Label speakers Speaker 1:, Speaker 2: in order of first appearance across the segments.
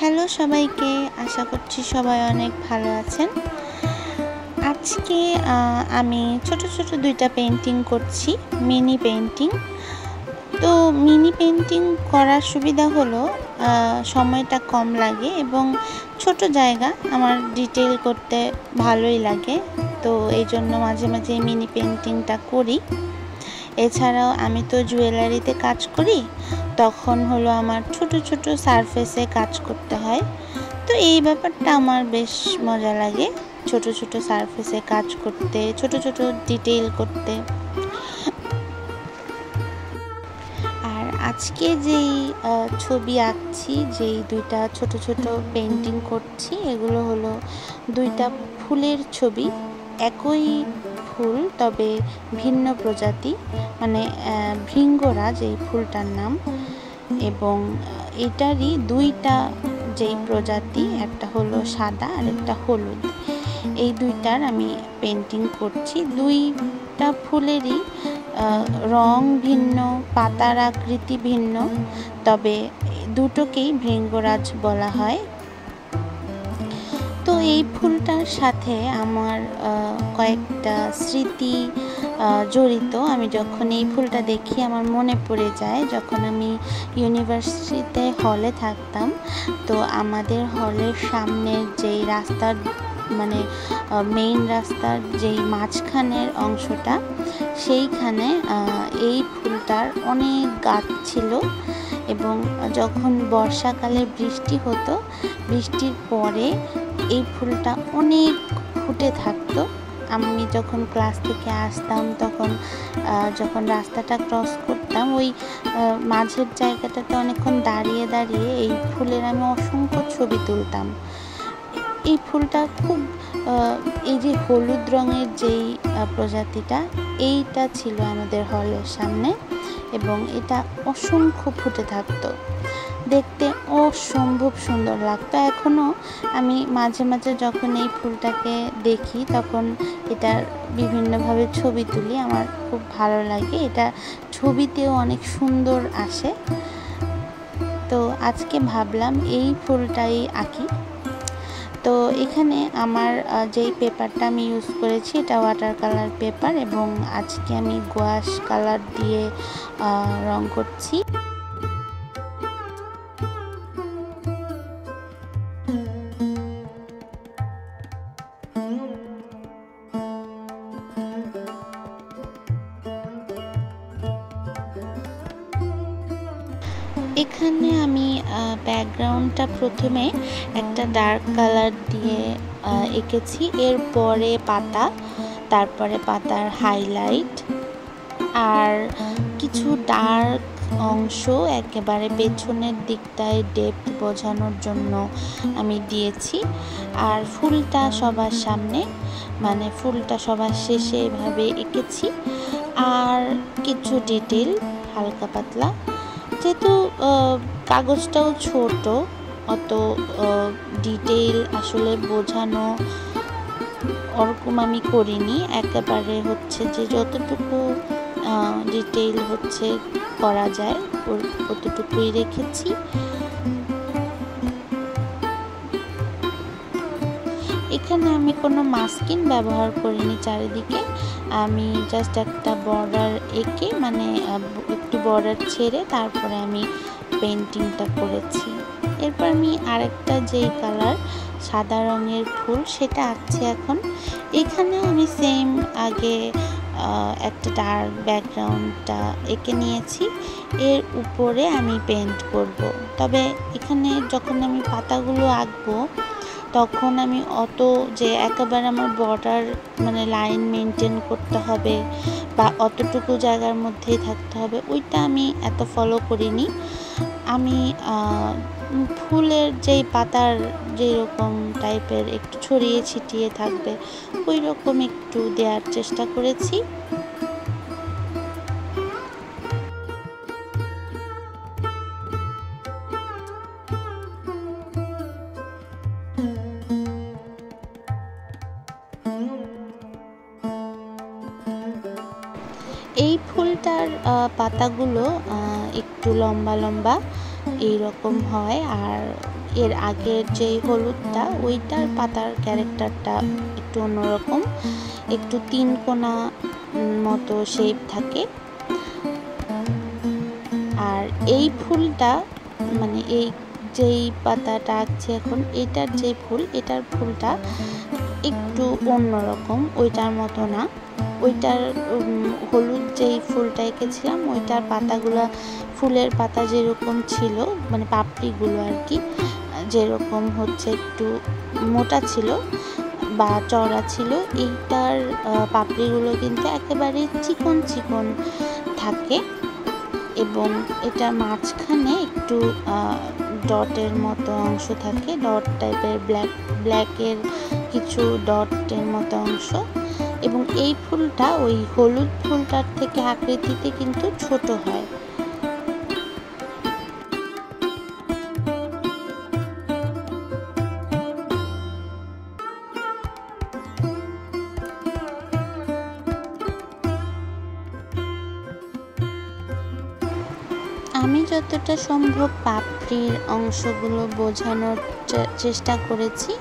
Speaker 1: Hello সবাইকে, আশা করছি সবাই অনেক ভালো আছেন। আজকে আমি ছোট ছোট দুইটা পেন্টিং করছি, মিনি পেন্টিং। তো মিনি পেন্টিং করার সুবিধা হলো সময়টা কম লাগে এবং ছোট জায়গা আমার ডিটেইল করতে ভালোই লাগে। তো এই জন্য মাঝে মাঝে মিনি পেন্টিংটা করি। এছাড়াও আমি তো জুয়েলারিতে কাজ করি, তখন হলো আমার ছোট ছোট সারফেসে কাজ করতে হয়। তো এই ব্যাপারটা আমার বেশ মজা লাগে, ছোট ছোট সারফেসে কাজ করতে, ছোট ছোট ডিটেইল করতে। আর আজকে যেই ছবি আঁকছি, যেই দুইটা ছোট ছোট পেন্টিং করছি, এগুলো হলো দুইটা ফুলের ছবি। একই ফুল, তবে ভিন্ন প্রজাতি, মানে ভৃঙ্গরাজ এই ফুলটার নাম। এবং এটারই দুইটা যেই প্রজাতি, একটা হলো সাদা আর একটা হলুদ, এই দুইটার আমি পেন্টিং করছি। দুইটা ফুলেরই রং ভিন্ন, পাতার আকৃতি ভিন্ন, তবে দুটোকেই ভৃঙ্গরাজ বলা হয়। তো এই ফুলটার সাথে আমার কয়েকটা স্মৃতি জড়িত। আমি যখন এই ফুলটা দেখি আমার মনে পড়ে যায় যখন আমি ইউনিভার্সিটিতে হলে থাকতাম। তো আমাদের হলের সামনের যেই রাস্তার, মানে মেইন রাস্তার যেই মাঝখানের অংশটা, সেইখানে এই ফুলটার অনেক গাছ ছিল। এবং যখন বর্ষাকালে বৃষ্টি হতো, বৃষ্টির পরে এই ফুলটা অনেক ফুটে থাকতো। আমি যখন ক্লাস থেকে আসতাম, তখন যখন রাস্তাটা ক্রস করতাম, ওই মাঝের জায়গাটাতে অনেকক্ষণ দাঁড়িয়ে দাঁড়িয়ে এই ফুলের আমি অসংখ্য ছবি তুলতাম। এই ফুলটা খুব, এই যে হলুদ রঙের যেই প্রজাতিটা, এইটা ছিল আমাদের হলের সামনে এবং এটা অসংখ্য ফুটে থাকতো। দেখতে অসম্ভব সুন্দর লাগতো। এখনও আমি মাঝে মাঝে যখন এই ফুলটাকে দেখি, তখন এটার বিভিন্নভাবে ছবি তুলি। আমার খুব ভালো লাগে, এটা ছবিতেও অনেক সুন্দর আসে। তো আজকে ভাবলাম এই ফুলটাই আঁকি। তো এখানে আমার যেই পেপারটা আমি ইউজ করেছি, এটা ওয়াটার কালার পেপার, এবং আজকে আমি গোয়াশ কালার দিয়ে রং করছি। এখানে আমি ব্যাকগ্রাউন্ডটা প্রথমে একটা ডার্ক কালার দিয়ে এঁকেছি, এরপরে পাতা, তারপরে পাতার হাইলাইট, আর কিছু ডার্ক অংশ একেবারে পেছনের দিকটায় ডেপথ বোঝানোর জন্য আমি দিয়েছি। আর ফুলটা সবার সামনে, মানে ফুলটা সবার শেষে এভাবে এঁকেছি। আর কিছু ডিটেল হালকা পাতলা, যেহেতু কাগজটাও ছোট, অত ডিটেইল আসলে বোঝানো ওরকম আমি করিনি। একেবারে হচ্ছে যে যতটুকু ডিটেইল হচ্ছে করা যায় অতটুকুই রেখেছি। এখানে আমি কোনো মাস্কিং ব্যবহার করিনি চারিদিকে। আমি জাস্ট একটা বর্ডার এঁকে, মানে একটু বর্ডার ছেড়ে তারপরে আমি পেন্টিংটা করেছি। এরপর আমি আরেকটা যেই কালার, সাদা রঙের ফুল, সেটা আঁকছি এখন। এখানেও আমি সেম আগে একটা ডার্ক ব্যাকগ্রাউন্ডটা এঁকে নিয়েছি, এর উপরে আমি পেন্ট করব। তবে এখানে যখন আমি পাতাগুলো আঁকবো, তখন আমি অত যে একেবারে আমার বর্ডার, মানে লাইন মেনটেন করতে হবে বা অতটুকু জায়গার মধ্যেই থাকতে হবে, ওইটা আমি এত ফলো করিনি। আমি ফুলের যেই পাতার যেরকম টাইপের একটু ছড়িয়ে ছিটিয়ে থাকবে, ওই রকম একটু দেওয়ার চেষ্টা করেছি। এই ফুলটার পাতাগুলো একটু লম্বা লম্বা এইরকম হয়, আর এর আগের যে হলুদটা ওইটার পাতার ক্যারেক্টারটা একটু অন্যরকম, একটু তিন কোনা মতো শেপ থাকে। আর এই ফুলটা মানে এই যেই পাতাটা আঁকছে এখন, এটার যে ফুল, এটার ফুলটা একটু অন্যরকম, ওইটার মতো না। ওইটার হলুদ যেই ফুলটা এঁকেছিলাম ওইটার পাতাগুলো, ফুলের পাতা যেরকম ছিল মানে পাপড়িগুলো আর কি, যেরকম হচ্ছে একটু মোটা ছিল বা চওড়া ছিল, এইটার পাপড়িগুলো কিন্তু একেবারে চিকন চিকন থাকে এবং এটা মাঝখানে একটু ডটের মতো অংশ থাকে, ডট টাইপের ব্ল্যাকের কিছু ডটের মতো অংশ। এবং এই ফুলটা ওই হলুদ ফুলটার থেকে আকৃতিতে কিন্তু ছোট হয়। আমি যতটা সম্ভব পাপড়ির অংশগুলো বোঝানোর চেষ্টা করেছি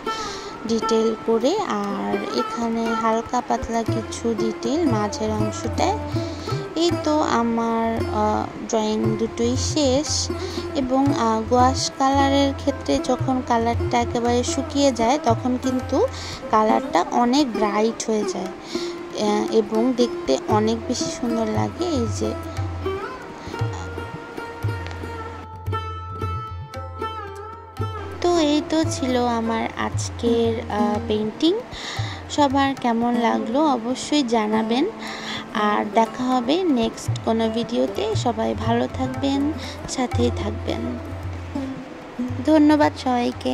Speaker 1: ডিটেল করে, আর এখানে হালকা পাতলা কিছু ডিটেল মাঝের অংশটায়। এই তো আমার ড্রয়িং দুটোই শেষ। এবং গোয়াশ কালারের ক্ষেত্রে যখন কালারটা একেবারে শুকিয়ে যায় তখন কিন্তু কালারটা অনেক ব্রাইট হয়ে যায় এবং দেখতে অনেক বেশি সুন্দর লাগে। এই যে তো এই তো ছিল আমার আজকের পেইন্টিং। সবার কেমন লাগলো অবশ্যই জানাবেন, আর দেখা হবে নেক্সট কোনো ভিডিওতে। সবাই ভালো থাকবেন, সাথেই থাকবেন। ধন্যবাদ সবাইকে।